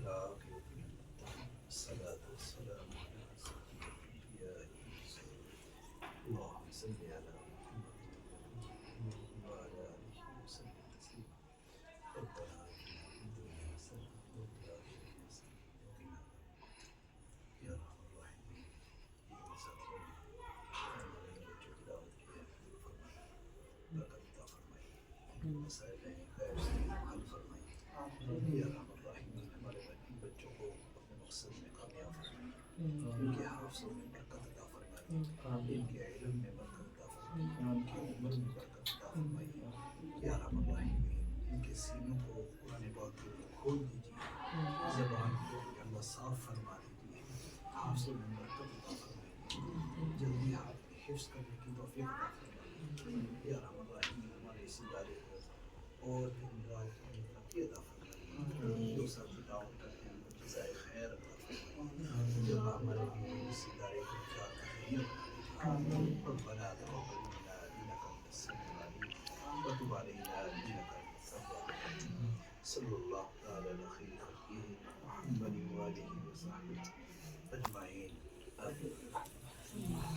العاقبة للمتقين والصلاة والسلام على أشرف الأنبياء والمرسلين اللهم صل على محمد وعلى آله وسلم تسليما ربنا آتنا في الدنيا حسنة وفي الآخرة حسنة وقنا عذاب النار یا ارحم الراحمین. یہ ساتھیوں نے ہمارے بچوں کی دعوت کی ہے، قبول فرمائے، برکت عطا فرمائے، مسائل ہیں غیر سے حل فرمائے. یا ارحم الراحمین ہمارے بچوں کو اپنے مقصد میں کامیاب فرمائے، ان کے حافظوں میں برکت عطا فرمائے، ان کے علم میں برکت عطا فرمائے، ان کی عمر میں برکت عطا فرمائے. یا ارحم الراحمین ان کے سینوں کو قرآن پاک کے لیے کھول دیجیے، زبان کو اللہ صاف فرما دیجیے، حافظوں میں برکت عطا فرمائیے، جلدی حفظ کرنے کی توفیق عطا فرمائیے. یا ارحم الراحمین ہمارے اس ادارے کو اور دن رات اپنی ترقی عطا فرمائیے. جو ساتھی تعاون کرتے ہیں ان کو جزائے خیر عطا فرمائیے. جو ہمارے لیے اس ادارے کو جا کا ذریعہ بنا دیجیے. ربنا تقبل منا انك انت السميع العليم وتب علينا انك انت التواب الرحيم. صلی اللہ تعالی علی خیر خلقہ محمد وآلہ وصحبہ اجمعین. آمین.